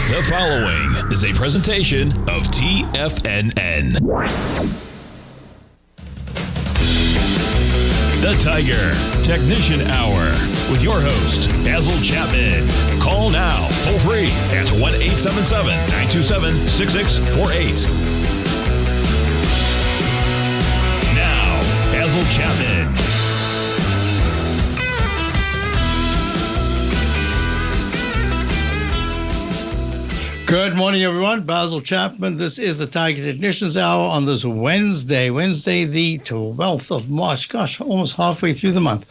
The following is a presentation of TFNN. The Tiger Technician Hour with your host, Basil Chapman. Call now, toll free at 1-877-927-6648. Now, Basil Chapman. Good morning, everyone. Basil Chapman. This is the Tiger Technicians Hour on this Wednesday, the 12th of March. Gosh, almost halfway through the month.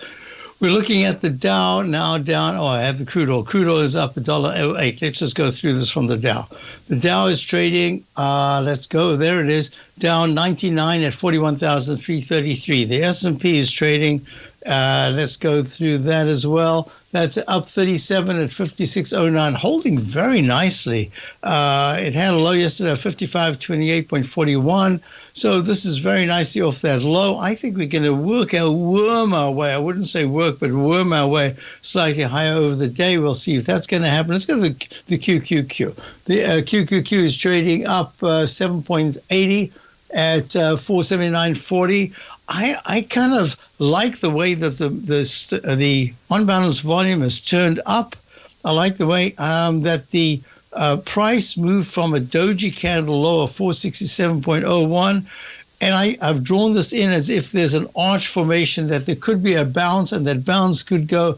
We're looking at the Dow now down. Oh, I have the crude oil. Crude oil is up $1.08. Let's just go through this from the Dow. The Dow is trading, let's go, there it is, down 99 at 41,333. The S&P is trading, let's go through that as well. That's up 37 at 56.09, holding very nicely. It had a low yesterday of 55.28.41. So this is very nicely off that low. I think we're going to worm our way. I wouldn't say work, but worm our way slightly higher over the day. We'll see if that's going to happen. Let's go to the QQQ. The QQQ is trading up 7.80 at 479.40. I kind of like the way that the on-balance volume has turned up. I like the way that the price moved from a doji candle low of 467.01. And I've drawn this in as if there's an arch formation, that there could be a bounce, and that bounce could go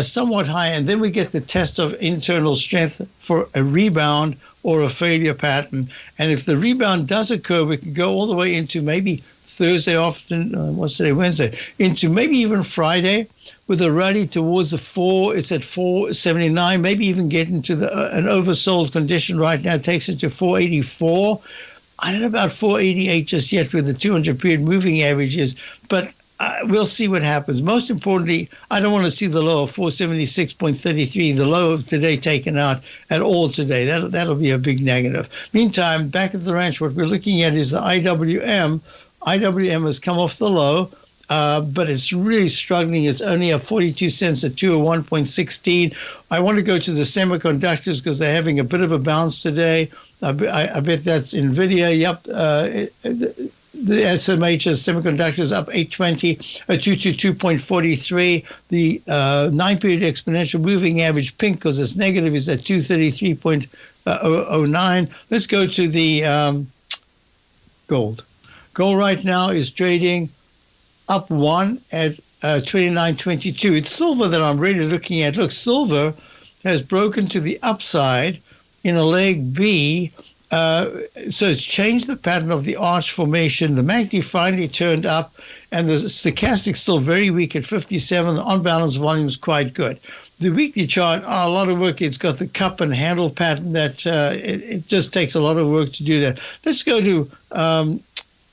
somewhat high. And then we get the test of internal strength for a rebound or a failure pattern. And if the rebound does occur, we can go all the way into maybe Thursday afternoon, Wednesday, into maybe even Friday with a rally towards the 4. It's at 479, maybe even get into an oversold condition right now. It takes it to 484. I don't know about 488 just yet with the 200-period moving averages, but we'll see what happens. Most importantly, I don't want to see the low of 476.33, the low of today, taken out at all today. That'll be a big negative. Meantime, back at the ranch, what we're looking at is the IWM. IWM has come off the low, but it's really struggling. It's only up 42 cents at 201.16. I want to go to the semiconductors because they're having a bit of a bounce today. I bet that's NVIDIA. Yep. The SMH semiconductors up 820 at 222.43. The 9-period exponential moving average pink, because it's negative, is at 233.09. Let's go to the gold. Gold right now is trading up 1 at 29.22. It's silver that I'm really looking at. Look, silver has broken to the upside in a leg B. So it's changed the pattern of the arch formation. The MACD finally turned up, and the stochastic still very weak at 57. The on-balance volume is quite good. The weekly chart, a lot of work. It's got the cup and handle pattern that it just takes a lot of work to do that. Let's go to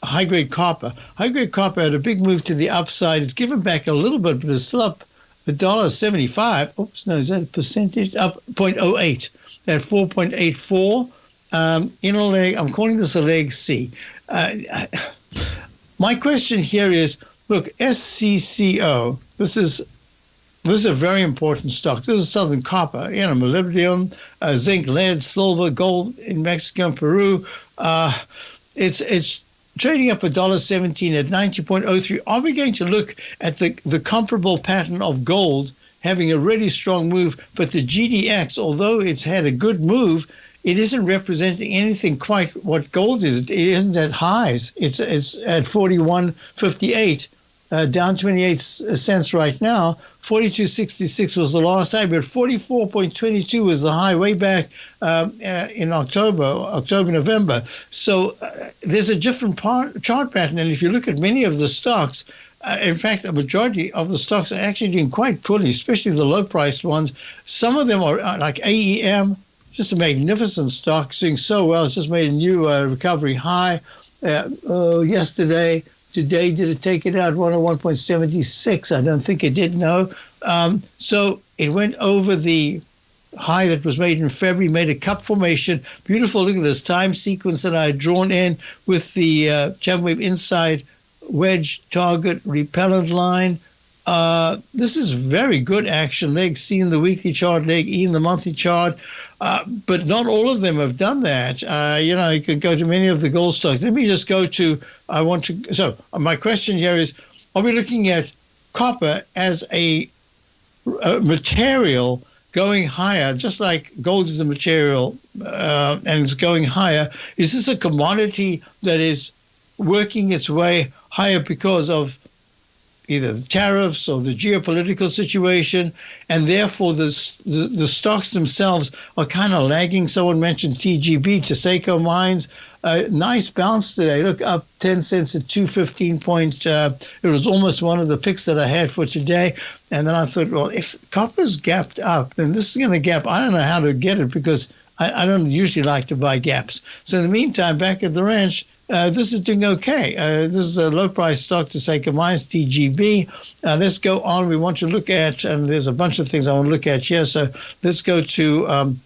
high-grade copper. High-grade copper had a big move to the upside. It's given back a little bit, but it's still up $1.75. Oops, no, is that a percentage? Up 0.08 at 4.84. In a leg, I'm calling this a leg C. My question here is, look, SCCO, this is a very important stock. This is Southern Copper, molybdenum, zinc, lead, silver, gold in Mexico and Peru. It's trading up $1.17 at 90.03. Are we going to look at the comparable pattern of gold having a really strong move, but the GDX, although it's had a good move, it isn't representing anything quite what gold is. It isn't at highs. It's at 41.58, down 28 cents right now. 42.66 was the last high, but 44.22 was the high way back in November. So there's a different chart pattern. And if you look at many of the stocks, in fact, a majority of the stocks are actually doing quite poorly, especially the low-priced ones. Some of them are like AEM, just a magnificent stock, doing so well. It's just made a new recovery high yesterday. Today, did it take it out? 101.76. I don't think it did, no. So it went over the high that was made in February, made a cup formation. Beautiful. Look at this time sequence that I had drawn in with the Chapman Wave inside wedge target repellent line. This is very good action. Leg C in the weekly chart, leg E in the monthly chart. But not all of them have done that. You can go to many of the gold stocks. Let me just go to, so my question here is, are we looking at copper as a material going higher, just like gold is a material and it's going higher? Is this a commodity that is working its way higher because of either the tariffs or the geopolitical situation, and therefore the stocks themselves are kind of lagging? Someone mentioned TGB, Taseko Mines. Nice bounce today. Look, up 10 cents at 215. It was almost one of the picks that I had for today. And then I thought, well, if copper's gapped up, then this is going to gap. I don't know how to get it because I don't usually like to buy gaps. So in the meantime, back at the ranch, this is doing okay. This is a low-price stock, Taseko Mines, TGB. Let's go on. We want to look at, and there's a bunch of things I want to look at here. So let's go to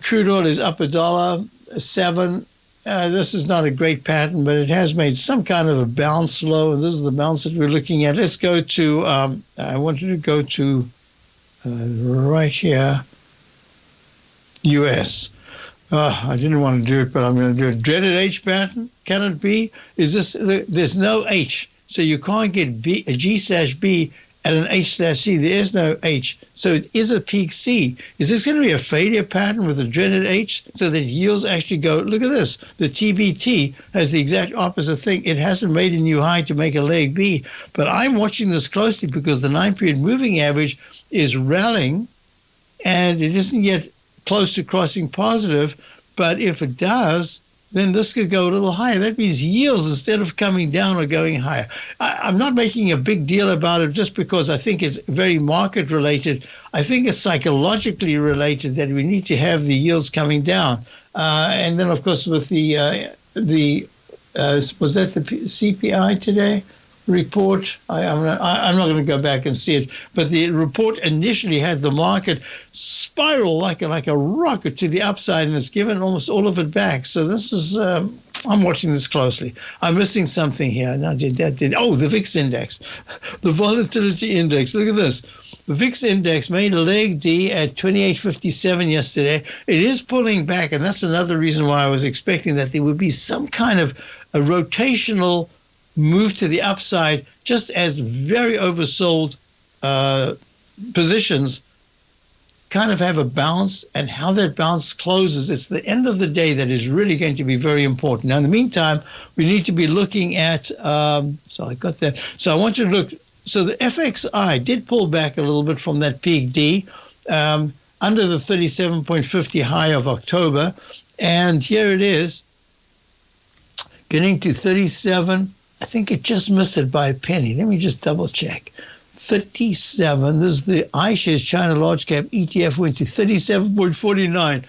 crude oil is up $1.07. This is not a great pattern, but it has made some kind of a bounce low, and this is the bounce that we're looking at. Let's go to, I wanted to go to right here, U.S. I didn't want to do it, but I'm going to do it. Dreaded H pattern. Can it be? There's no H, so you can't get a G/B at an H/C. There is no H, so it is a peak C. Is this going to be a failure pattern with a dreaded H so that yields actually go? Look at this. The TBT has the exact opposite thing. It hasn't made a new high to make a leg B, but I'm watching this closely because the 9-period moving average is rallying, and it isn't yet close to crossing positive, but if it does, then this could go a little higher. That means yields, instead of coming down, are going higher. I'm not making a big deal about it just because I think it's very market related. I think it's psychologically related that we need to have the yields coming down. And then, of course, with was that the CPI today report? I'm not going to go back and see it, but the report initially had the market spiral like a rocket to the upside, and it's given almost all of it back. So this is I'm watching this closely. I'm missing something here. Oh, the VIX index, the volatility index. Look at this. The VIX index made a leg D at 28.57 yesterday. It is pulling back, and that's another reason why I was expecting that there would be some kind of a rotational move to the upside, just as very oversold positions kind of have a bounce, and how that bounce closes. It's the end of the day that is really going to be very important. Now, in the meantime, we need to be looking at, so I got that. So I want you to look, so the FXI did pull back a little bit from that peak D, under the 37.50 high of October. And here it is, getting to 37. I think it just missed it by a penny. Let me just double check. 37. This is the iShares China Large Cap ETF, went to 37.49.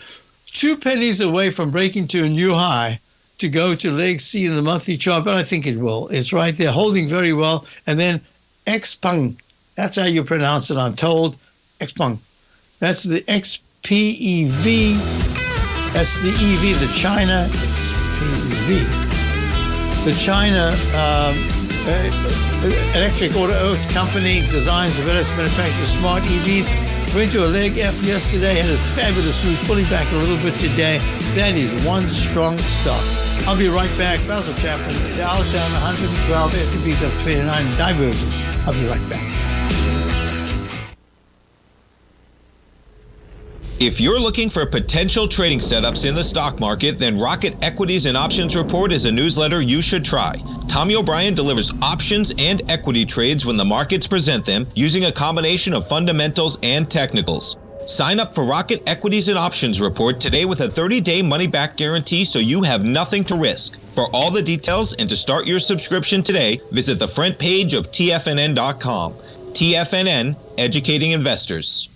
2 pennies away from breaking to a new high to go to leg C in the monthly chart, but I think it will. It's right there, holding very well. And then XPeng. That's how you pronounce it, I'm told. XPeng. That's the XPEV. That's the EV, the China XPEV. The China Electric Auto Company designs, develops, manufactures smart EVs. Went to a leg F yesterday, had a fabulous move, pulling back a little bit today. That is one strong stock. I'll be right back. Basil Chapman, Dow's down 112, S&P's up 29, divergence. I'll be right back. If you're looking for potential trading setups in the stock market, then Rocket Equities and Options Report is a newsletter you should try. Tommy O'Brien delivers options and equity trades when the markets present them, using a combination of fundamentals and technicals. Sign up for Rocket Equities and Options Report today with a 30-day money-back guarantee, so you have nothing to risk. For all the details and to start your subscription today, visit the front page of TFNN.com. TFNN, educating investors.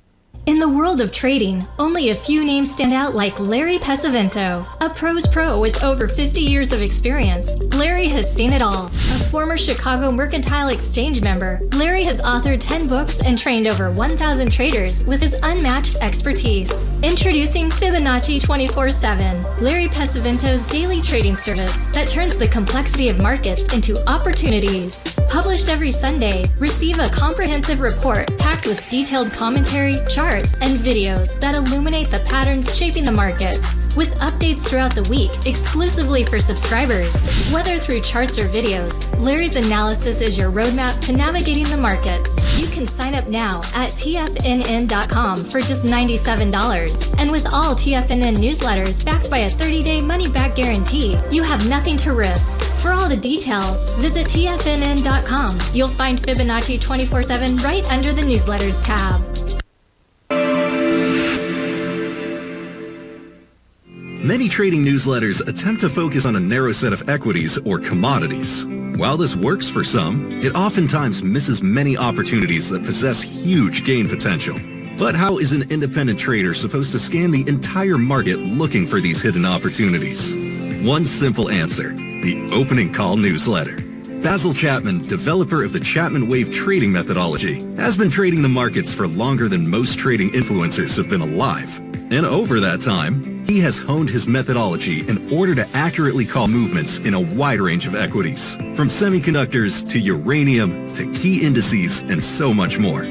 In the world of trading, only a few names stand out like Larry Pesavento, a pro's pro with over 50 years of experience. Larry has seen it all. A former Chicago Mercantile Exchange member, Larry has authored 10 books and trained over 1,000 traders with his unmatched expertise. Introducing Fibonacci 24/7, Larry Pesavento's daily trading service that turns the complexity of markets into opportunities. Published every Sunday, receive a comprehensive report packed with detailed commentary, charts, and videos that illuminate the patterns shaping the markets, with updates throughout the week exclusively for subscribers. Whether through charts or videos, Larry's analysis is your roadmap to navigating the markets. You can sign up now at TFNN.com for just $97. And with all TFNN newsletters backed by a 30-day money-back guarantee, you have nothing to risk. For all the details, visit TFNN.com. You'll find Fibonacci 24/7 right under the newsletters tab. Many trading newsletters attempt to focus on a narrow set of equities or commodities. While this works for some, it oftentimes misses many opportunities that possess huge gain potential. But how is an independent trader supposed to scan the entire market looking for these hidden opportunities? One simple answer: the opening call newsletter. Basil Chapman, developer of the Chapman Wave trading methodology, has been trading the markets for longer than most trading influencers have been alive. And over that time, he has honed his methodology in order to accurately call movements in a wide range of equities, from semiconductors to uranium to key indices and so much more.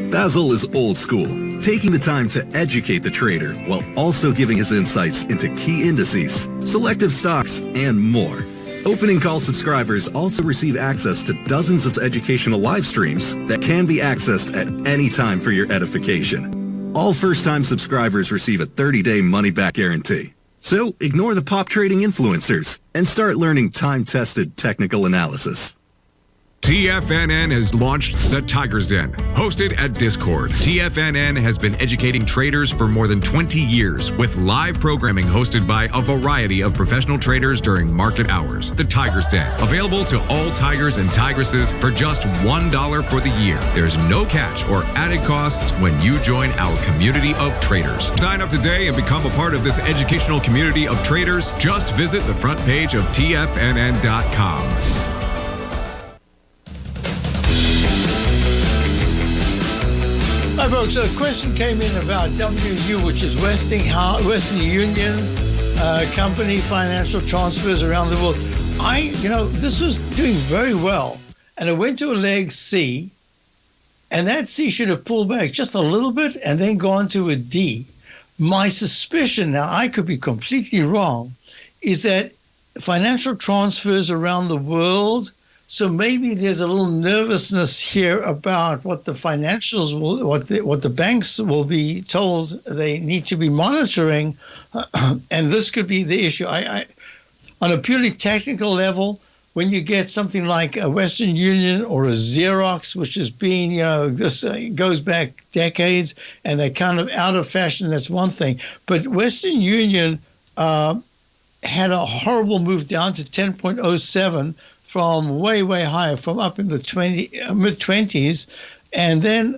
Basil is old school, taking the time to educate the trader while also giving his insights into key indices, selective stocks, and more. Opening call subscribers also receive access to dozens of educational live streams that can be accessed at any time for your edification. All first-time subscribers receive a 30-day money-back guarantee. So ignore the pop trading influencers and start learning time-tested technical analysis. TFNN has launched the Tiger's Den, hosted at Discord. TFNN has been educating traders for more than 20 years with live programming hosted by a variety of professional traders during market hours. The Tiger's Den, available to all tigers and tigresses for just $1 for the year. There's no catch or added costs when you join our community of traders. Sign up today and become a part of this educational community of traders. Just visit the front page of TFNN.com. Hi folks, a question came in about WU, which is Western Union Company Financial Transfers around the world. This was doing very well, and it went to a leg C, and that C should have pulled back just a little bit and then gone to a D. My suspicion, now I could be completely wrong, is that financial transfers around the world, so maybe there's a little nervousness here about what the financials will, what the banks will be told they need to be monitoring, and this could be the issue. I on a purely technical level, when you get something like a Western Union or a Xerox, which has been, this goes back decades, and they're kind of out of fashion, that's one thing. But Western Union had a horrible move down to 10.07 from way, way higher, from up in the mid-20s. And then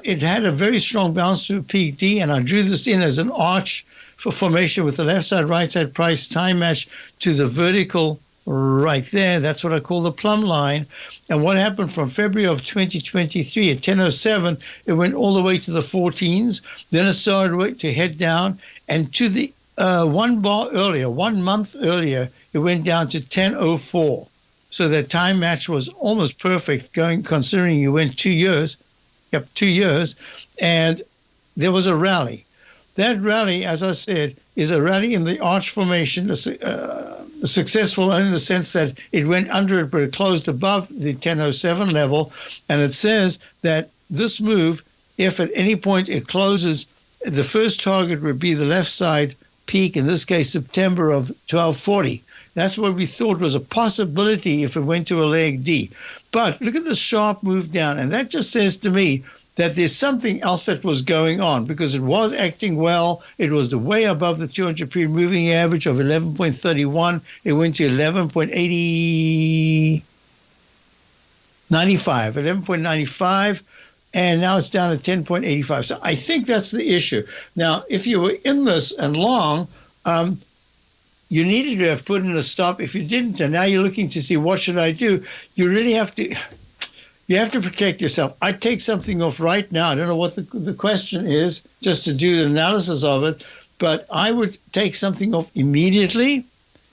it had a very strong bounce to peak D, and I drew this in as an arch for formation with the left side, right side price time match to the vertical right there. That's what I call the plumb line. And what happened from February of 2023 at 10.07, it went all the way to the 14s. Then it started to head down, and to the 1 month earlier, it went down to 10.04. So that time match was almost perfect, considering you went 2 years. Yep, 2 years. And there was a rally. That rally, as I said, is a rally in the arch formation, successful in the sense that it went under it, but it closed above the 10.07 level. And it says that this move, if at any point it closes, the first target would be the left side peak, in this case, September of 1240. That's what we thought was a possibility if it went to a leg D. But look at the sharp move down, and that just says to me that there's something else that was going on, because it was acting well. It was way above the 200 period moving average of 11.31. It went to 11.95, and now it's down to 10.85. So I think that's the issue. Now, if you were in this and long, you needed to have put in a stop. If you didn't, and now you're looking to see what should I do, you really have to. You have to protect yourself. I take something off right now. I don't know what the question is, just to do the analysis of it, but I would take something off immediately.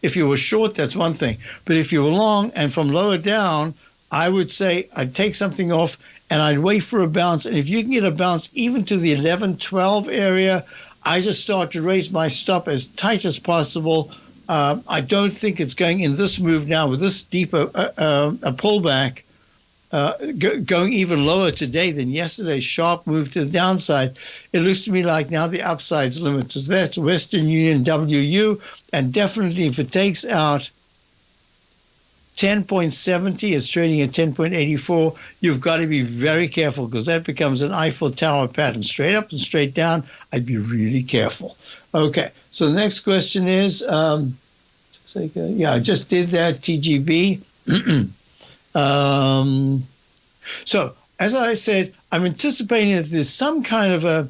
If you were short, that's one thing. But if you were long and from lower down, I would say I'd take something off and I'd wait for a bounce. And if you can get a bounce even to the 11, 12 area, I just start to raise my stop as tight as possible. I don't think it's going in this move now with this deeper a pullback. Going even lower today than yesterday's sharp move to the downside. It looks to me like now the upside's limited. So that's Western Union WU, and definitely if it takes out 10.70, it's trading at 10.84, you've got to be very careful because that becomes an Eiffel Tower pattern. Straight up and straight down, I'd be really careful. Okay, so the next question is, I just did that, TGB. So, as I said, I'm anticipating that there's some kind of a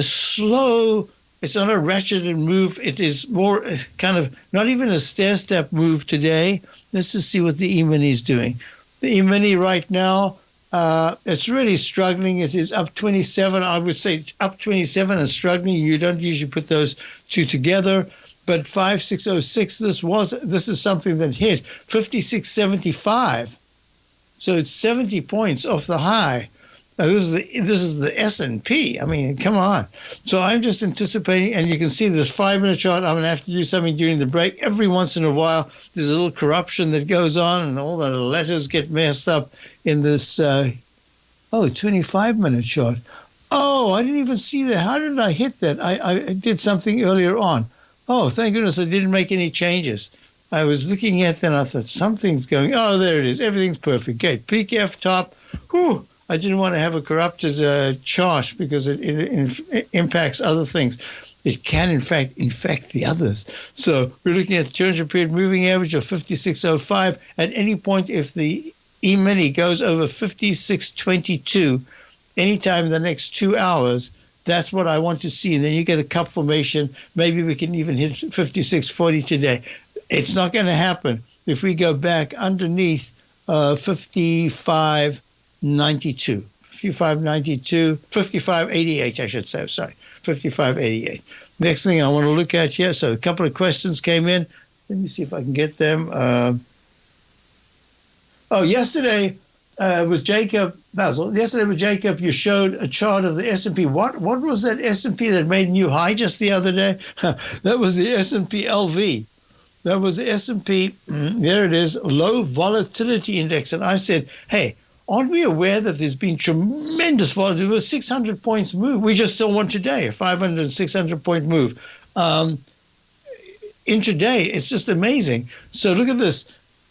slow, it's not a ratcheted move. It is more kind of not even a stair-step move today. Let's just see what the E-mini is doing. The E-mini right now, it's really struggling. It is up 27. I would say up 27 and struggling. You don't usually put those two together. But 5606, this is something that hit 5675. So it's 70 points off the high. Now this is the S&P. I mean, come on. So I'm just anticipating, and you can see this 5-minute chart. I'm going to have to do something during the break. Every once in a while, there's a little corruption that goes on, and all the letters get messed up in this 25-minute chart. Oh, I didn't even see that. How did I hit that? I did something earlier on. Oh, thank goodness I didn't make any changes. I was looking at that and I thought, something's going, oh, there it is. Everything's perfect. Great. Peak F top. Whew. I didn't want to have a corrupted chart because it impacts other things. It can, in fact, infect the others. So we're looking at the 200-period moving average of 56.05. At any point, if the E-mini goes over 56.22, anytime in the next 2 hours, that's what I want to see. And then you get a cup formation. Maybe we can even hit 56.40 today. It's not going to happen if we go back underneath 55.92, 55.88, I should say. Sorry, 55.88. Next thing I want to look at here. So a couple of questions came in. Let me see if I can get them. Yesterday with Jacob, Basil, you showed a chart of the S&P. What was that S&P that made a new high just the other day? That was the S&P LV. That was the S&P, there it is, low volatility index. And I said, hey, aren't we aware that there's been tremendous volatility? It was 600 points move. We just saw one today, a 500 and 600 point move. Intraday, it's just amazing. So look at this.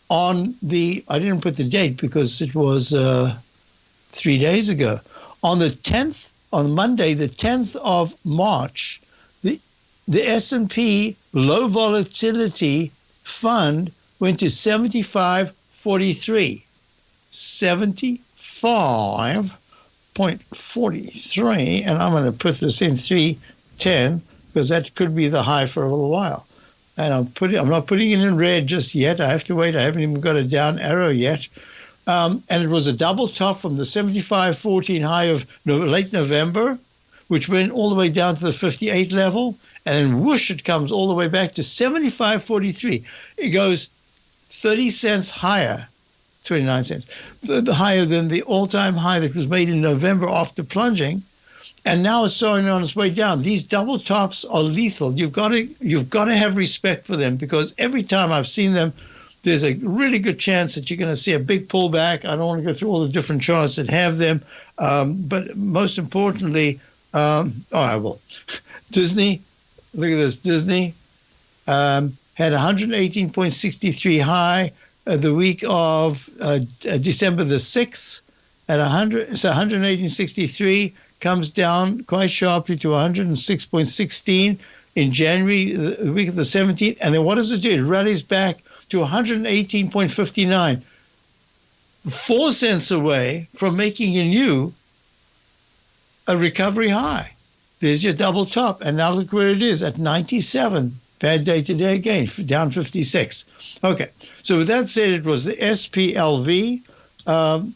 I didn't put the date because it was 3 days ago. On Monday, the 10th of March, the S&P low volatility fund went to 75.43. 75.43, and I'm going to put this in 310 because that could be the high for a little while. And I'm not putting it in red just yet. I have to wait. I haven't even got a down arrow yet. And it was a double top from the 75.14 high of late November, which went all the way down to the 58 level. And then whoosh, it comes all the way back to 75.43. It goes 30 cents higher, 29 cents, the higher than the all-time high that was made in November after plunging. And now it's starting on its way down. These double tops are lethal. You've got to have respect for them because every time I've seen them, there's a really good chance that you're going to see a big pullback. I don't want to go through all the different charts that have them. But most importantly, I will. Disney. Look at this. Disney had 118.63 high the week of December the 6th at 118.63, comes down quite sharply to 106.16 in January, the week of the 17th. And then what does it do? It rallies back to 118.59, 4 cents away from making a new a recovery high. There's your double top. And now look where it is at 97. Bad day today again, down 56. Okay. So with that said, it was the SPLV. And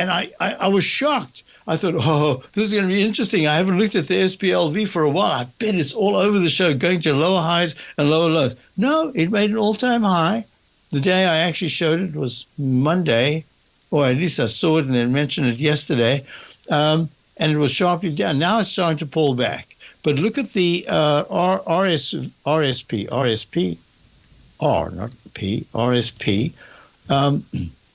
I was shocked. I thought, oh, this is going to be interesting. I haven't looked at the SPLV for a while. I bet it's all over the show, going to lower highs and lower lows. No, it made an all-time high. The day I actually showed it was Monday, or at least I saw it and then mentioned it yesterday, and it was sharply down. Now it's starting to pull back. But look at the RSP.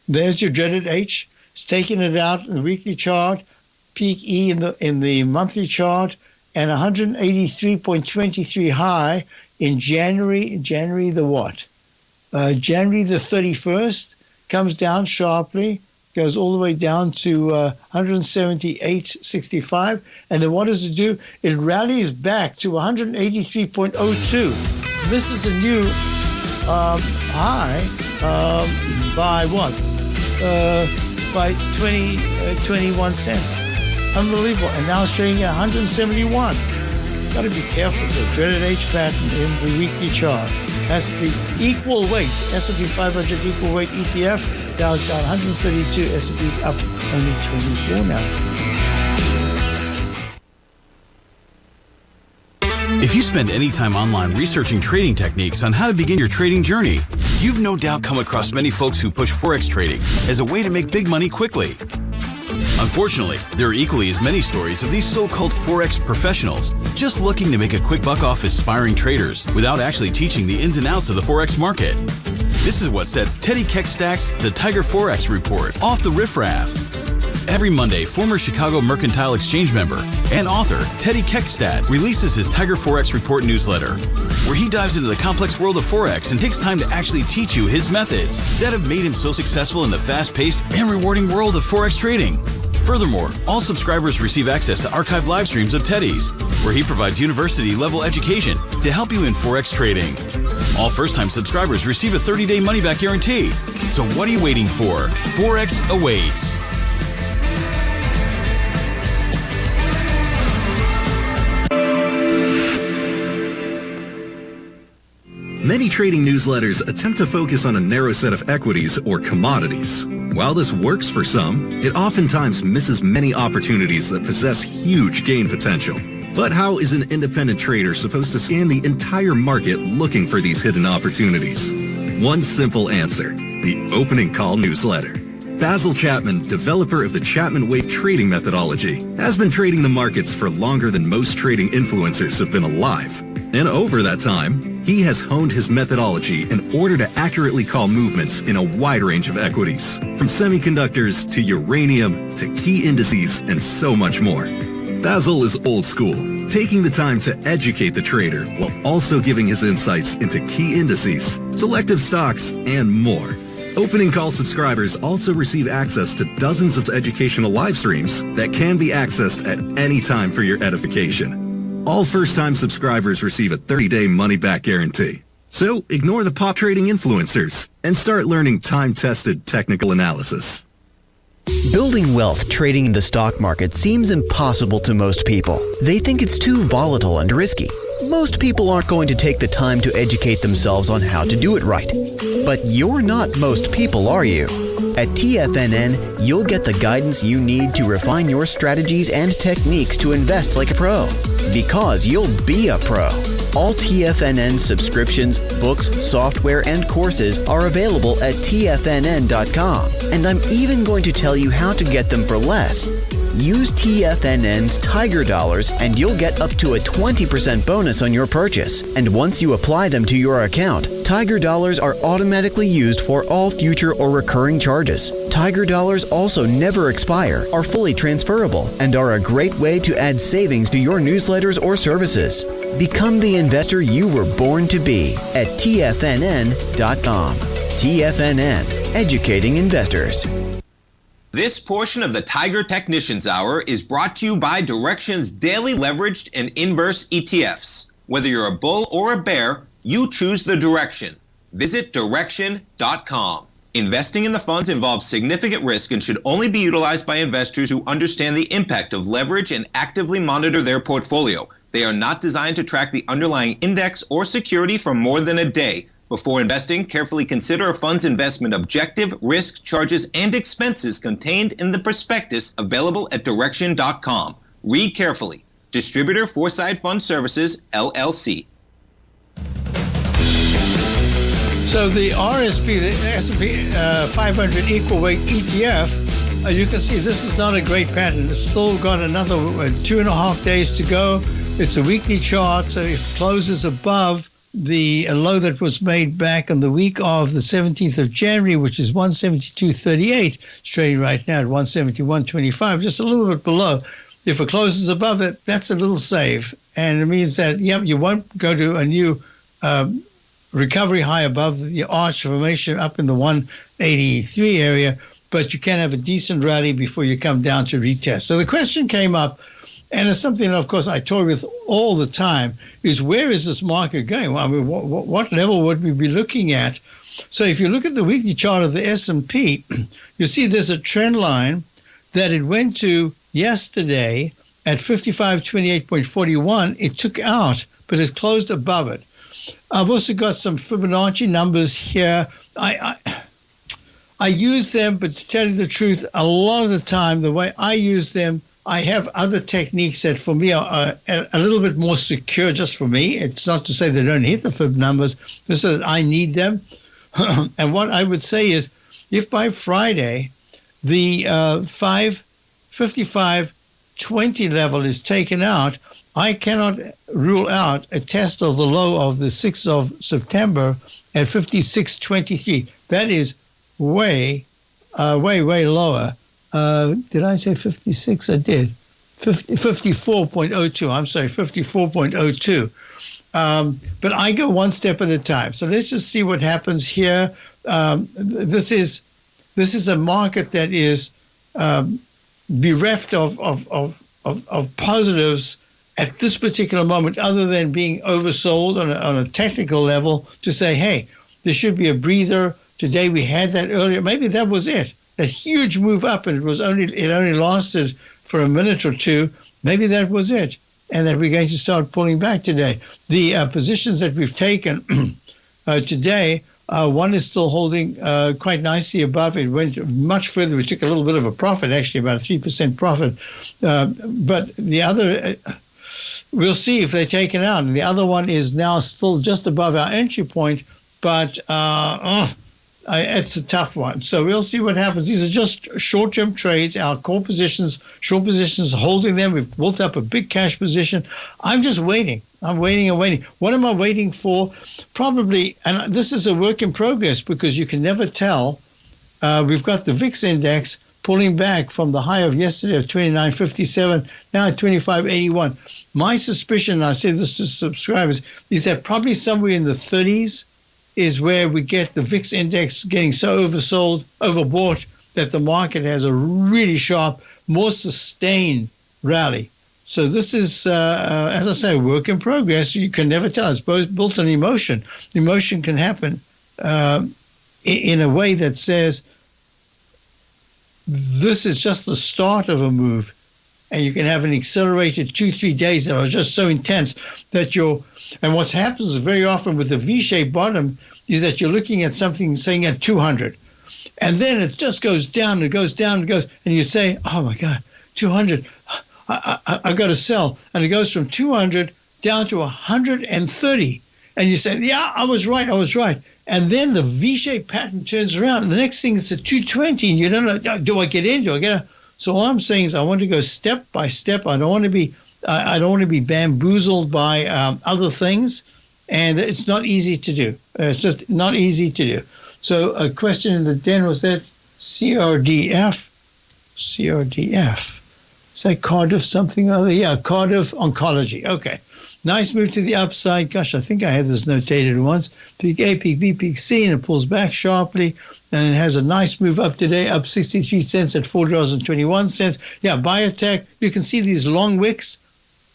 There's your dreaded H. It's taking it out in the weekly chart, peak E in the monthly chart, and 183.23 high in January. January the what? January the 31st comes down sharply, goes all the way down to 178.65. And then what does it do? It rallies back to 183.02. This is a new high by what? By 21 cents. Unbelievable. And now it's trading at 171. Got to be careful. The dreaded H pattern in the weekly chart. That's the equal weight, S&P 500 equal weight ETF. Dow's down 132, S&P's up only 24 now. If you spend any time online researching trading techniques on how to begin your trading journey, you've no doubt come across many folks who push Forex trading as a way to make big money quickly. Unfortunately, there are equally as many stories of these so-called Forex professionals just looking to make a quick buck off aspiring traders without actually teaching the ins and outs of the Forex market. This is what sets Teddy Keckstack's The Tiger Forex Report off the riffraff. Every Monday, former Chicago Mercantile Exchange member and author Teddy Keckstack releases his Tiger Forex Report newsletter, where he dives into the complex world of Forex and takes time to actually teach you his methods that have made him so successful in the fast-paced and rewarding world of Forex trading. Furthermore, all subscribers receive access to archived live streams of Teddy's, where he provides university-level education to help you in Forex trading. All first-time subscribers receive a 30-day money-back guarantee. So what are you waiting for? Forex awaits. Many trading newsletters attempt to focus on a narrow set of equities or commodities. While this works for some, it oftentimes misses many opportunities that possess huge gain potential. But how is an independent trader supposed to scan the entire market looking for these hidden opportunities? One simple answer: the opening call newsletter. Basil Chapman, developer of the Chapman Wave trading methodology, has been trading the markets for longer than most trading influencers have been alive. And over that time, he has honed his methodology in order to accurately call movements in a wide range of equities, from semiconductors to uranium to key indices and so much more. Basil is old school, taking the time to educate the trader while also giving his insights into key indices, selective stocks, and more. Opening call subscribers also receive access to dozens of educational live streams that can be accessed at any time for your edification. All first-time subscribers receive a 30-day money-back guarantee. So ignore the pop trading influencers and start learning time-tested technical analysis. Building wealth trading in the stock market seems impossible to most people. They think it's too volatile and risky. Most people aren't going to take the time to educate themselves on how to do it right. But you're not most people, are you? At TFNN, you'll get the guidance you need to refine your strategies and techniques to invest like a pro. Because you'll be a pro. All TFNN subscriptions, books, software, and courses are available at TFNN.com. And I'm even going to tell you how to get them for less. Use TFNN's Tiger Dollars and you'll get up to a 20% bonus on your purchase. And once you apply them to your account, Tiger Dollars are automatically used for all future or recurring charges. Tiger Dollars also never expire, are fully transferable, and are a great way to add savings to your newsletters or services. Become the investor you were born to be at TFNN.com. TFNN, educating investors. This portion of the Tiger Technicians Hour is brought to you by Direxion's daily leveraged and inverse ETFs. Whether you're a bull or a bear, you choose the direction. Visit Direxion.com. Investing in the funds involves significant risk and should only be utilized by investors who understand the impact of leverage and actively monitor their portfolio. They are not designed to track the underlying index or security for more than a day. Before investing, carefully consider a fund's investment objective, risk, charges, and expenses contained in the prospectus available at direction.com. Read carefully. Distributor Foresight Fund Services, LLC. So the RSP, the S&P 500 equal weight ETF, you can see this is not a great pattern. It's still got another 2.5 days to go. It's a weekly chart, so if it closes above the low that was made back on the week of the 17th of January, which is 172.38, it's trading right now at 171.25, just a little bit below. If it closes above it, that's a little safe. And it means that, you won't go to a new recovery high above the arch formation up in the 183 area, but you can have a decent rally before you come down to retest. So the question came up, and it's something, of course, I toy with all the time, is where is this market going? Well, I mean, what level would we be looking at? So if you look at the weekly chart of the S&P, you see there's a trend line that it went to yesterday at 5528.41. It took out, but it's closed above it. I've also got some Fibonacci numbers here. I use them, but to tell you the truth, a lot of the time, the way I use them, I have other techniques that for me are a little bit more secure just for me. It's not to say they don't hit the Fib numbers, just so that I need them. And what I would say is, if by Friday the 555.20 level is taken out, I cannot rule out a test of the low of the 6th of September at 56.23. That is way lower. Did I say 56? I did. 54.02. I'm sorry, 54.02. But I go one step at a time. So let's just see what happens here. This is a market that is bereft of positives at this particular moment, other than being oversold on a technical level to say, hey, there should be a breather. Today we had that earlier. Maybe that was it. That huge move up, and it only lasted for a minute or two. Maybe that was it, and that we're going to start pulling back today. The positions that we've taken today, one is still holding quite nicely above. It went much further. We took a little bit of a profit, actually, about a 3% profit. But the other, we'll see if they're taken out. And the other one is now still just above our entry point, but it's a tough one. So we'll see what happens. These are just short-term trades. Our core positions, short positions, holding them. We've built up a big cash position. I'm just waiting. I'm waiting and waiting. What am I waiting for? Probably, and this is a work in progress because you can never tell. We've got the VIX index pulling back from the high of yesterday of 29.57, now at 25.81. My suspicion, and I say this to subscribers, is that probably somewhere in the 30s is where we get the VIX index getting so overbought, that the market has a really sharp, more sustained rally. So this is, as I say, a work in progress. You can never tell. It's both built on emotion. Emotion can happen in a way that says, this is just the start of a move, and you can have an accelerated 2-3 days that are just so intense that and what happens very often with the V-shaped bottom is that you're looking at something saying at 200, and then it just goes down, and goes down, and goes, and you say, oh my God, 200, I got to sell, and it goes from 200 down to 130, and you say, yeah, I was right, and then the V-shaped pattern turns around, and the next thing is at 220, and you don't know, do I get in? Do I get out? So all I'm saying is I want to go step by step. I don't want to be bamboozled by other things, and it's not easy to do. It's just not easy to do. So a question in the den was that CRDF. Is that Cardiff something or other? Yeah, Cardiff Oncology. Okay. Nice move to the upside. Gosh, I think I had this notated once. Peak A, peak B, peak C, and it pulls back sharply. And it has a nice move up today, up 63 cents at $4.21. Yeah, biotech. You can see these long wicks.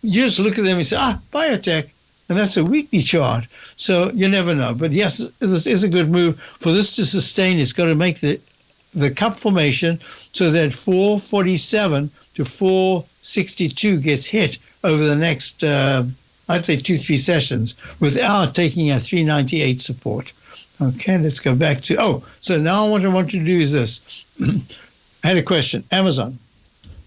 You just look at them and say, biotech. and that's a weekly chart. So you never know. But yes, this is a good move. For this to sustain, it's got to make the cup formation so that 447 to 462 gets hit over the next, I'd say 2-3 sessions without taking a 398 support. Okay, let's go back to, so now what I want to do is this. I had a question. Amazon.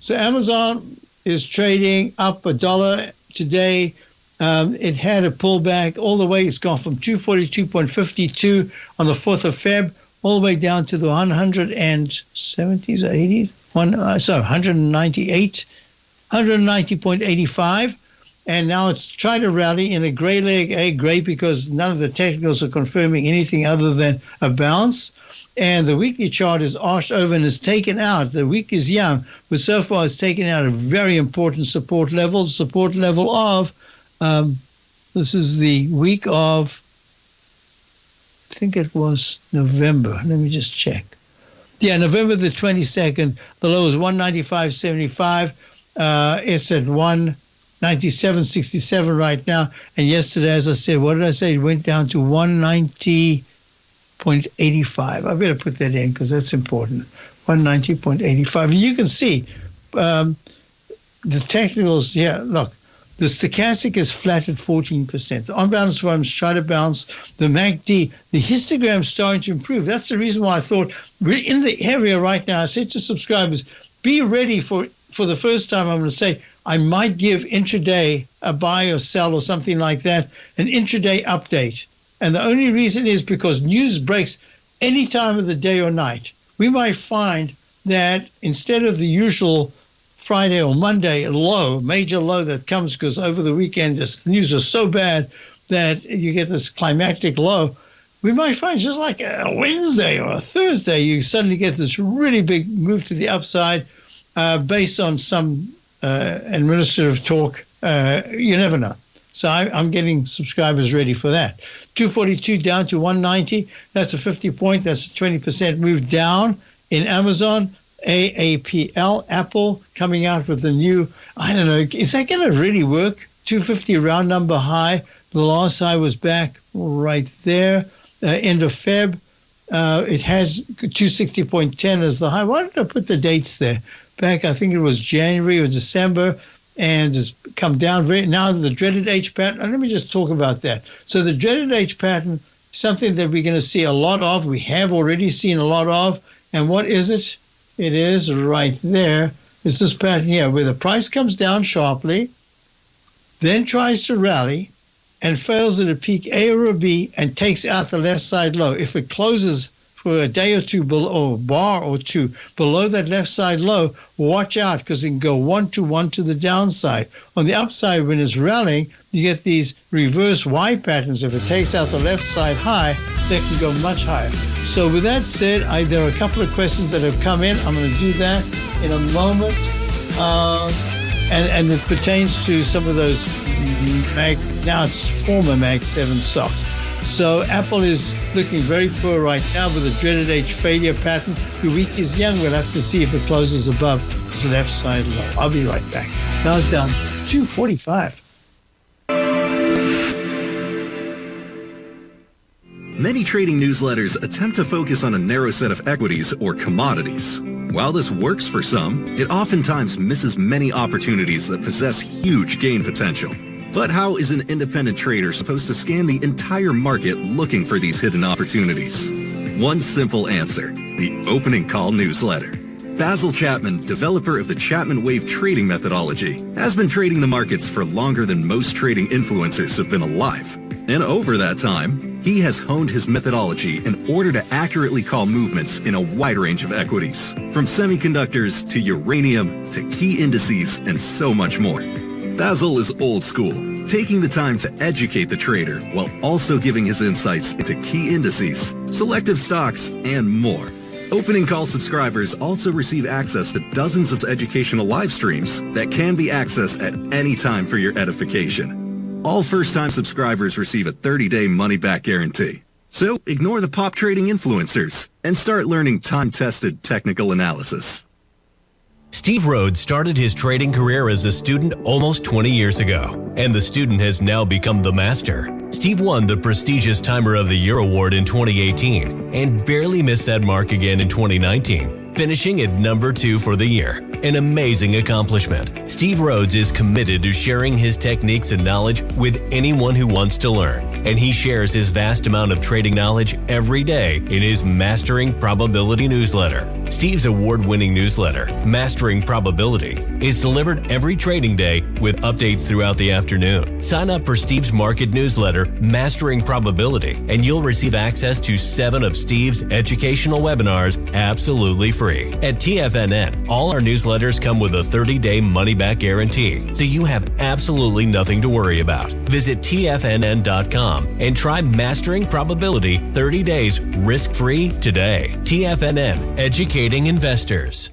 So Amazon is trading up $1 today. It had a pullback all the way. It's gone from 242.52 on the 4th of Feb all the way down to the 170s or 80s. 198, 190.85. And now it's trying to rally in a gray leg, gray because none of the technicals are confirming anything other than a bounce. And the weekly chart is arched over and is taken out. The week is young, but so far it's taken out a very important support level of, this is the week of, I think it was November. Let me just check. Yeah, November the 22nd, the low is 195.75. It's at 197.67 right now. And yesterday, as I said, what did I say? It went down to 190.85. I better put that in because that's important. 190.85. And you can see the technicals, look. The stochastic is flat at 14%. The on-balance volumes try to bounce. The MACD, the histogram is starting to improve. That's the reason why I thought we're in the area right now. I said to subscribers, be ready for the first time. I'm going to say I might give intraday a buy or sell or something like that, an intraday update. And the only reason is because news breaks any time of the day or night. We might find that instead of the usual Friday or Monday low, major low that comes because over the weekend the news is so bad that you get this climactic low. We might find just like a Wednesday or a Thursday, you suddenly get this really big move to the upside based on some administrative talk. You never know. So I'm getting subscribers ready for that. 242 down to 190. That's a 50 point. That's a 20% move down in Amazon. AAPL, Apple, coming out with a new, I don't know, is that going to really work? 250 round number high. The last high was back right there, end of Feb. It has 260.10 as the high. Why did I put the dates there? Back, I think it was January or December, and it's come down now the dreaded H pattern. Let me just talk about that. So the dreaded H pattern, something that we're going to see a lot of. We have already seen a lot of. And what is it? It is right there. It's this pattern here where the price comes down sharply, then tries to rally and fails at a peak A or a B and takes out the left side low. If it closes for a day or two below, or a bar or two below that left side low, watch out because it can go 1-to-1 to the downside. On the upside, when it's rallying, you get these reverse Y patterns. If it takes out the left side high, that can go much higher. So with that said, there are a couple of questions that have come in. I'm going to do that in a moment. And it pertains to some of those now it's former Mag 7 stocks. So Apple is looking very poor right now with a dreaded H failure pattern. The week is young. We'll have to see if it closes above its left side low. I'll be right back. Now's down 245. Many trading newsletters attempt to focus on a narrow set of equities or commodities. While this works for some, it oftentimes misses many opportunities that possess huge gain potential. But how is an independent trader supposed to scan the entire market looking for these hidden opportunities? One simple answer: the opening call newsletter. Basil Chapman, developer of the Chapman Wave trading methodology, has been trading the markets for longer than most trading influencers have been alive. And over that time, he has honed his methodology in order to accurately call movements in a wide range of equities, from semiconductors to uranium to key indices and so much more. Basil is old school, taking the time to educate the trader while also giving his insights into key indices, selective stocks, and more. Opening call subscribers also receive access to dozens of educational live streams that can be accessed at any time for your edification. All first-time subscribers receive a 30-day money-back guarantee. So ignore the pop trading influencers and start learning time-tested technical analysis. Steve Rhodes started his trading career as a student almost 20 years ago, and the student has now become the master. Steve won the prestigious Timer of the Year award in 2018 and barely missed that mark again in 2019, finishing at number 2 for the year. An amazing accomplishment. Steve Rhodes is committed to sharing his techniques and knowledge with anyone who wants to learn, and he shares his vast amount of trading knowledge every day in his Mastering Probability newsletter. Steve's award-winning newsletter, Mastering Probability, is delivered every trading day with updates throughout the afternoon. Sign up for Steve's market newsletter, Mastering Probability, and you'll receive access to 7 of Steve's educational webinars absolutely free. At TFNN, all our newsletters come with a 30-day money-back guarantee, so you have absolutely nothing to worry about. Visit TFNN.com and try Mastering Probability 30 days risk-free today. TFNN, educating investors.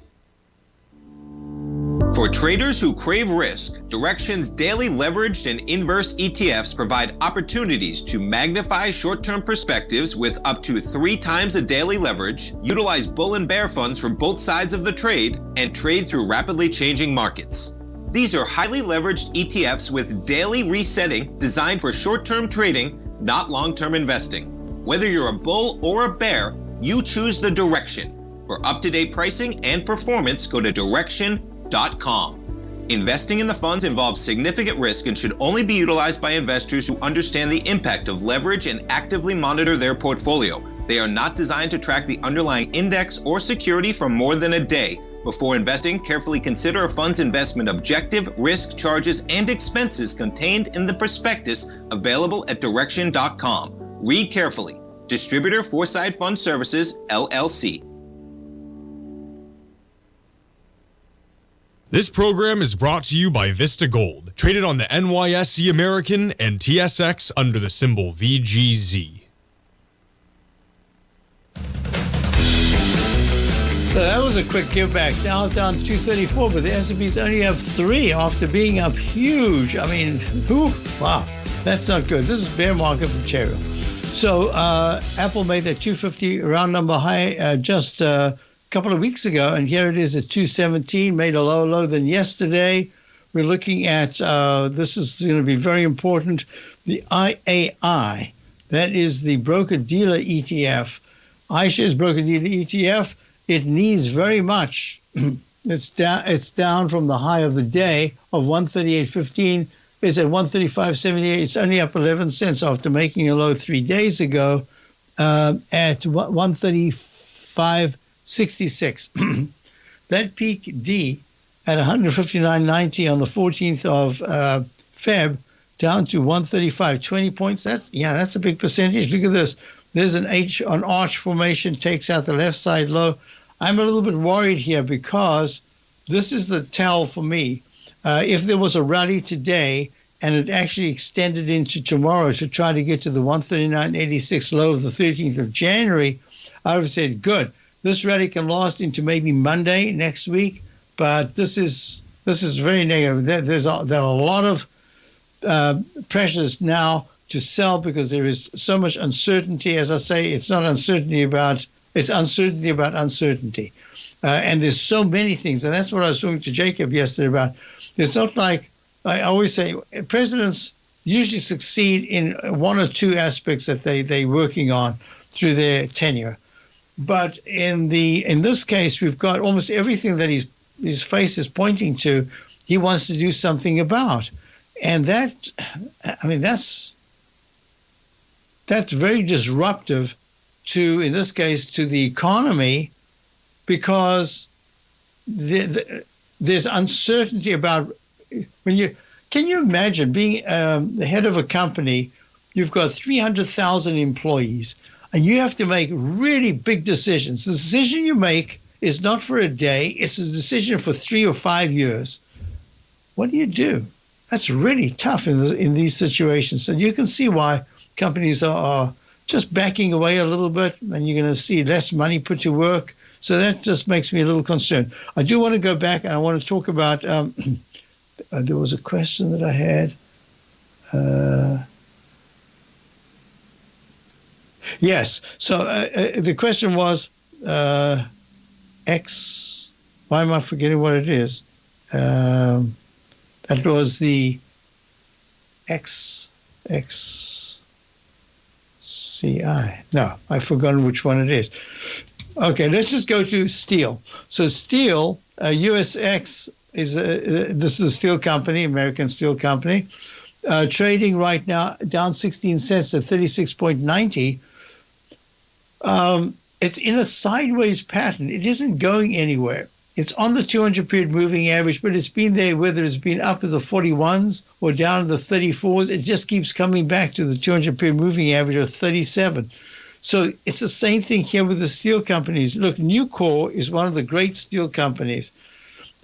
For traders who crave risk, Direxion's daily leveraged and inverse ETFs provide opportunities to magnify short-term perspectives with up to 3 times a daily leverage, utilize bull and bear funds from both sides of the trade, and trade through rapidly changing markets. These are highly leveraged ETFs with daily resetting designed for short-term trading, not long-term investing. Whether you're a bull or a bear, you choose the Direxion. For up-to-date pricing and performance, go to Direxion.com. Investing in the funds involves significant risk and should only be utilized by investors who understand the impact of leverage and actively monitor their portfolio. They are not designed to track the underlying index or security for more than a day. Before investing, carefully consider a fund's investment objective, risk, charges, and expenses contained in the prospectus available at Direxion.com. Read carefully. Distributor Foreside Fund Services, LLC. This program is brought to you by Vista Gold, traded on the NYSE American and TSX under the symbol VGZ. So that was a quick give back. Down 234, but the S&Ps only have 3 after being up huge. I mean, wow, that's not good. This is bear market material. So Apple made that 250 round number high just a couple of weeks ago, and here it is at 217, made a lower low than yesterday. We're looking at, this is going to be very important, the IAI. That is the broker-dealer ETF. iShares broker-dealer ETF. It needs very much. It's down from the high of the day of 138.15. It's at 135.78. It's only up 11 cents after making a low 3 days ago at 135.66. That peak D at 159.90 on the 14th of Feb, down to 135, 20 points. That's a big percentage. Look at this. There's an arch formation, takes out the left side low. I'm a little bit worried here because this is the tell for me. If there was a rally today and it actually extended into tomorrow to try to get to the 139.86 low of the 13th of January, I would have said, good. This rally can last into maybe Monday next week, but this is very negative. There are a lot of pressures now to sell because there is so much uncertainty. As I say, it's uncertainty about uncertainty. And there's so many things. And that's what I was talking to Jacob yesterday about. It's not like, I always say, presidents usually succeed in 1 or 2 aspects that they're working on through their tenure. But in this case, we've got almost everything that his face is pointing to, he wants to do something about. And that's very disruptive to, in this case, to the economy, because there's uncertainty about can you imagine being the head of a company? You've got 300,000 employees, and you have to make really big decisions. The decision you make is not for a day; it's a decision for 3 or 5 years. What do? That's really tough in these situations, and you can see why companies are just backing away a little bit, and you're going to see less money put to work. So that just makes me a little concerned. I do want to go back, and I want to talk about, there was a question that I had. Yes, so the question was, Why am I forgetting what it is? That was the XCI. No, I've forgotten which one it is. Okay, let's just go to steel. So steel, USX is this is a steel company, American steel company, trading right now down 16 cents at 36.90. It's in a sideways pattern. It isn't going anywhere. It's on the 200-period moving average, but it's been there, whether it's been up to the 41s or down to the 34s. It just keeps coming back to the 200-period moving average of 37. So it's the same thing here with the steel companies. Look, Nucor is one of the great steel companies.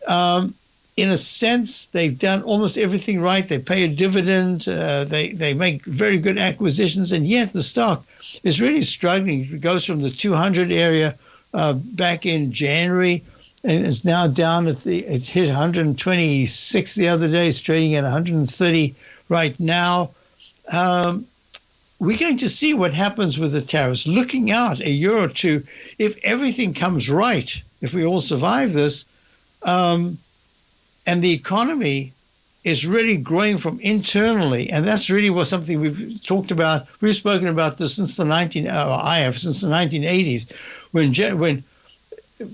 In a sense, they've done almost everything right. They pay a dividend. They make very good acquisitions, and yet the stock is really struggling. It goes from the 200 area back in January, and it's now down at it hit 126 the other day. It's trading at 130 right now. We're going to see what happens with the tariffs. Looking out a year or two, if everything comes right, if we all survive this, and the economy is really growing from internally, and that's really what something we've talked about. We've spoken about this since the 1980s, when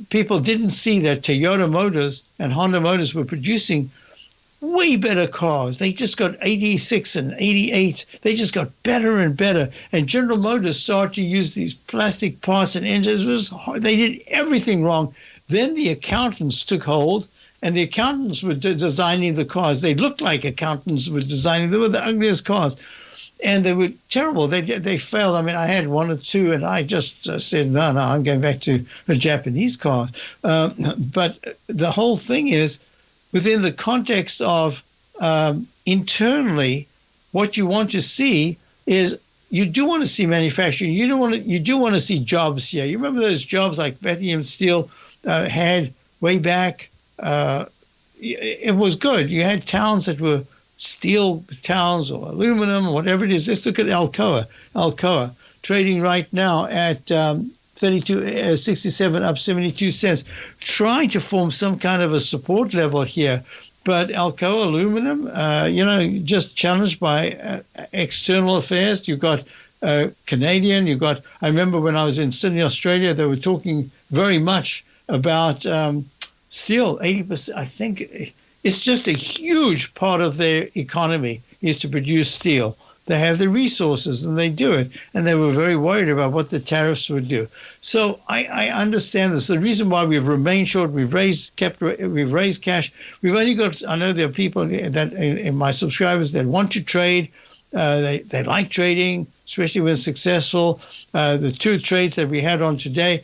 people didn't see that Toyota Motors and Honda Motors were producing way better cars. They just got 86 and 88. They just got better and better. And General Motors started to use these plastic parts and engines. They did everything wrong. Then the accountants took hold, and the accountants were designing the cars. They looked like accountants were designing. They were the ugliest cars. And they were terrible. They failed. I mean, I had one or two, and I just said, no, I'm going back to the Japanese cars. But the whole thing is, within the context of internally, what you want to see is you do want to see manufacturing. You do want to see jobs here. You remember those jobs like Bethlehem Steel had way back? It was good. You had towns that were steel towns or aluminum or whatever it is. Let's look at Alcoa trading right now at 32.67, up 72 cents, trying to form some kind of a support level here. But Alcoa aluminum, just challenged by external affairs. You've got Canadian. I remember when I was in Sydney, Australia, they were talking very much about steel. 80%. I think it's just a huge part of their economy is to produce steel. They have the resources and they do it. And they were very worried about what the tariffs would do. So I understand this. The reason why we've remained short, we've raised cash. We've only got, I know there are people that in my subscribers that want to trade. They like trading, especially when it's successful. The two trades that we had on today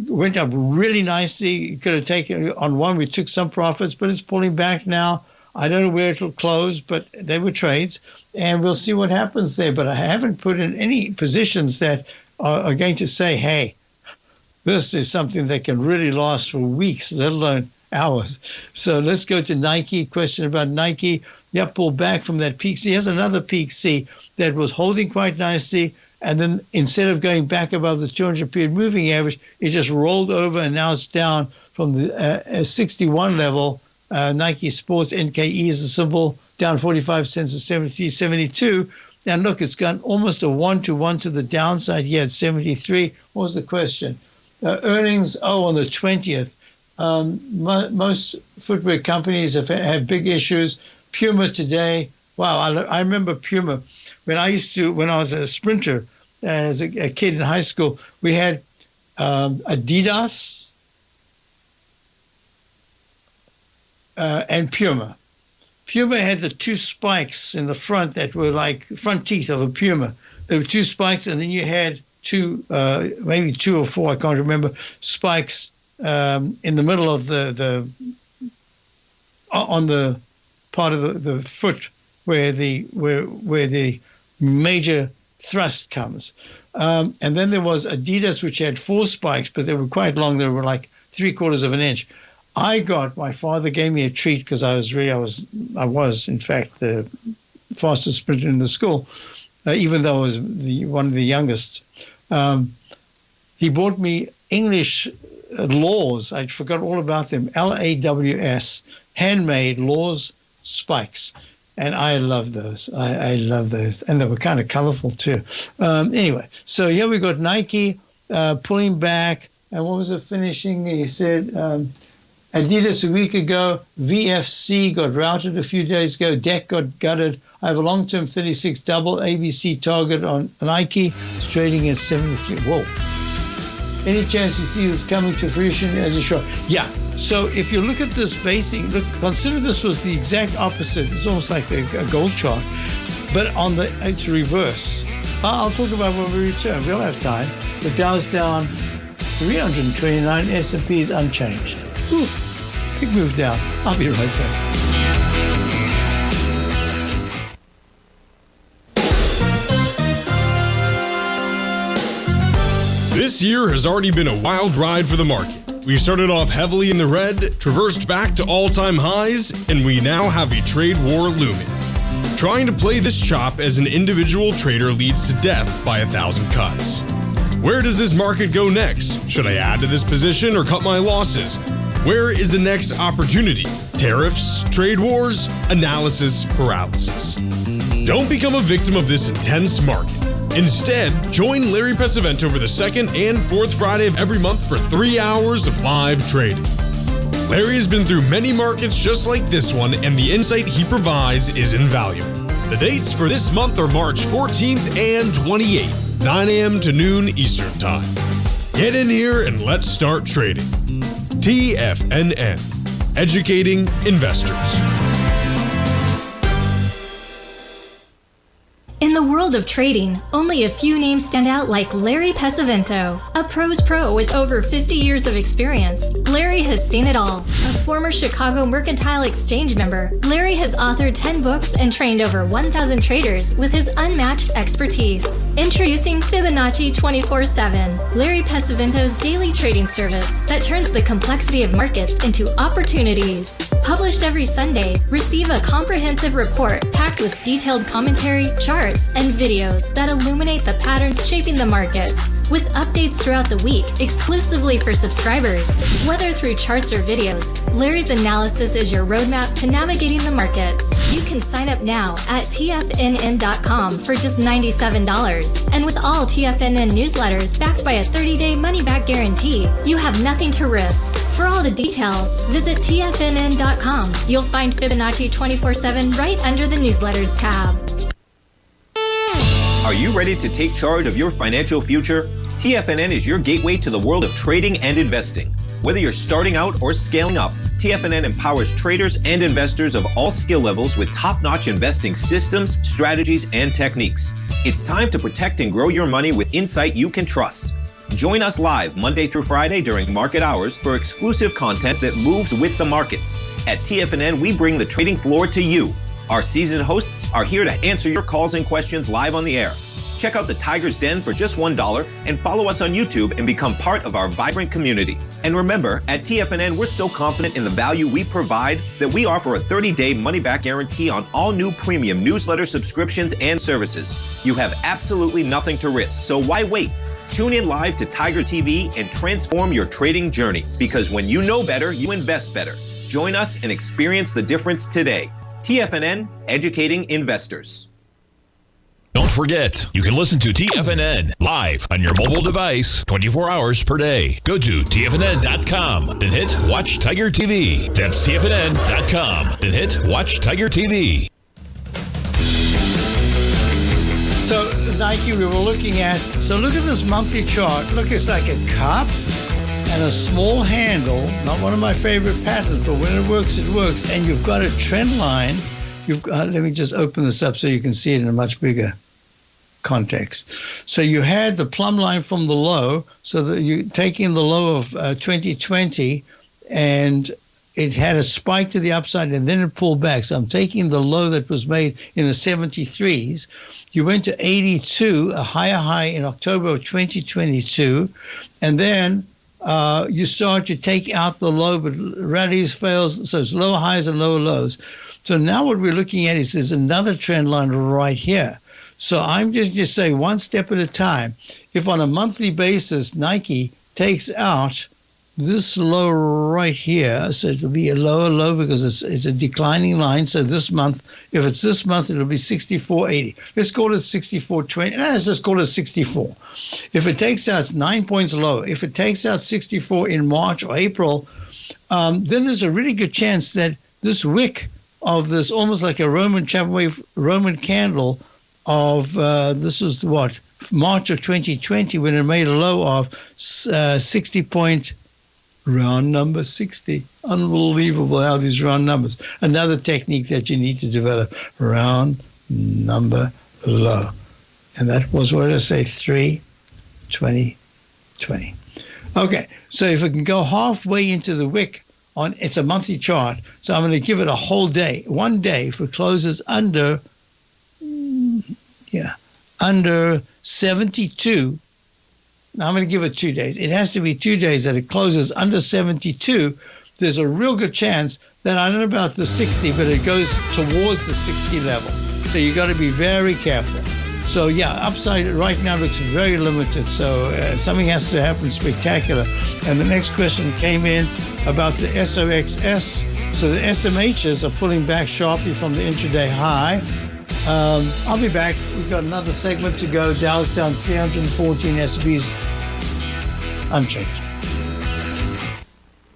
went up really nicely. You could have taken on one. We took some profits, but it's pulling back now. I don't know where it'll close, but they were trades, and we'll see what happens there. But I haven't put in any positions that are going to say, hey, this is something that can really last for weeks, let alone hours. So let's go to Nike. Question about Nike. Yeah, pulled back from that peak C. Here's another peak C that was holding quite nicely. And then instead of going back above the 200-period moving average, it just rolled over, and now it's down from the 61 level. Nike Sports, NKE is a symbol, down 45 cents at 73.72. And look, it's gone almost a 1-to-1 to the downside here at 73. What was the question? Earnings, on the 20th. Most footwear companies have had big issues. Puma today, wow, I remember Puma. When I was a sprinter as a kid in high school, we had Adidas and Puma. Puma had the two spikes in the front that were like front teeth of a Puma. There were two spikes, and then you had two, maybe two or four, I can't remember, spikes in the middle of on the part of the foot where the major thrust comes. And then there was Adidas, which had four spikes, but they were quite long. They were like 3/4 of an inch. My father gave me a treat because I was in fact the fastest sprinter in the school, even though I was one of the youngest. He bought me English Laws. I forgot all about them. LAWS, handmade Laws spikes. And I love those. I love those. And they were kind of colorful too. Anyway, so here we got Nike pulling back. And what was it finishing? He said Adidas a week ago. VFC got routed a few days ago. Deck got gutted. I have a long-term 36 double ABC target on Nike. It's trading at 73. Whoa. Any chance you see this coming to fruition as a short? Yeah. So if you look at this basing, look, consider this was the exact opposite. It's almost like a gold chart, but it's reverse. I'll talk about when we return. We don't have time. The Dow's down 329, S&P is unchanged. Whew, big move down. I'll be right back. This year has already been a wild ride for the market. We started off heavily in the red, traversed back to all-time highs, and we now have a trade war looming. Trying to play this chop as an individual trader leads to death by 1,000 cuts. Where does this market go next? Should I add to this position or cut my losses? Where is the next opportunity? Tariffs, trade wars, analysis paralysis. Don't become a victim of this intense market. Instead, join Larry Pesavento for the second and fourth Friday of every month for 3 hours of live trading. Larry has been through many markets just like this one, and the insight he provides is invaluable. The dates for this month are March 14th and 28th, 9 a.m. to noon Eastern Time. Get in here and let's start trading. TFNN, educating investors. In the world of trading, only a few names stand out like Larry Pesavento, a pro's pro with over 50 years of experience. Larry has seen it all. A former Chicago Mercantile Exchange member, Larry has authored 10 books and trained over 1,000 traders with his unmatched expertise. Introducing Fibonacci 24/7, Larry Pesavento's daily trading service that turns the complexity of markets into opportunities. Published every Sunday, receive a comprehensive report packed with detailed commentary, charts, and videos that illuminate the patterns shaping the markets, with updates throughout the week exclusively for subscribers. Whether through charts or videos, Larry's analysis is your roadmap to navigating the markets. You can sign up now at TFNN.com for just $97. And with all TFNN newsletters backed by a 30-day money-back guarantee, you have nothing to risk. For all the details, visit TFNN.com. You'll find Fibonacci 24/7 right under the newsletters tab. Are you ready to take charge of your financial future? TFNN is your gateway to the world of trading and investing. Whether you're starting out or scaling up, TFNN empowers traders and investors of all skill levels with top-notch investing systems, strategies, and techniques. It's time to protect and grow your money with insight you can trust. Join us live Monday through Friday during market hours for exclusive content that moves with the markets. At TFNN, we bring the trading floor to you. Our seasoned hosts are here to answer your calls and questions live on the air. Check out the Tiger's Den for just $1 and follow us on YouTube and become part of our vibrant community. And remember, at TFNN, we're so confident in the value we provide that we offer a 30-day money-back guarantee on all new premium newsletter subscriptions and services. You have absolutely nothing to risk, so why wait? Tune in live to Tiger TV and transform your trading journey, because when you know better, you invest better. Join us and experience the difference today. TFNN, educating investors. Don't forget, you can listen to TFNN live on your mobile device 24 hours per day. Go to TFNN.com, then hit Watch Tiger TV. That's TFNN.com, then hit Watch Tiger TV. So, Nike, we were looking at, so look at this monthly chart. Look, it's like a cup and a small handle, not one of my favorite patterns, but when it works, it works. And you've got a trend line. You've got, let me just open this up so you can see it in a much bigger context. So you had the plumb line from the low, so that you're taking the low of 2020, and it had a spike to the upside, and then it pulled back. So I'm taking the low that was made in the 73s. You went to 82, a higher high in October of 2022, and then you start to take out the low, but rallies, fails, so it's lower highs and lower lows. So now what we're looking at is there's another trend line right here. So I'm just saying one step at a time. If on a monthly basis Nike takes out this low right here, so it'll be a lower low because it's a declining line. So this month, if it's this month, it'll be 64.80. Let's call it 64.20. Let's just call it 64. If it takes out, it's 9 points low. If it takes out 64 in March or April, then there's a really good chance that this wick of this, almost like a Roman Chapman wave, Roman candle of this was what, March of 2020, when it made a low of 60 point. Round number 60. Unbelievable how these round numbers. Another technique that you need to develop. Round number low. And that was what I say, 3, 20, 20. Okay, so if it can go halfway into the wick on, it's a monthly chart, so I'm going to give it a whole day. One day, if it closes under 72, I'm going to give it 2 days. It has to be 2 days that it closes under 72. There's a real good chance that, I don't know about the 60, but it goes towards the 60 level. So you got to be very careful. So yeah, upside right now looks very limited. So something has to happen spectacular. And the next question came in about the SOXS. So the SMHs are pulling back sharply from the intraday high. I'll be back. We've got another segment to go. Dow's down 314, S&P's unchanged.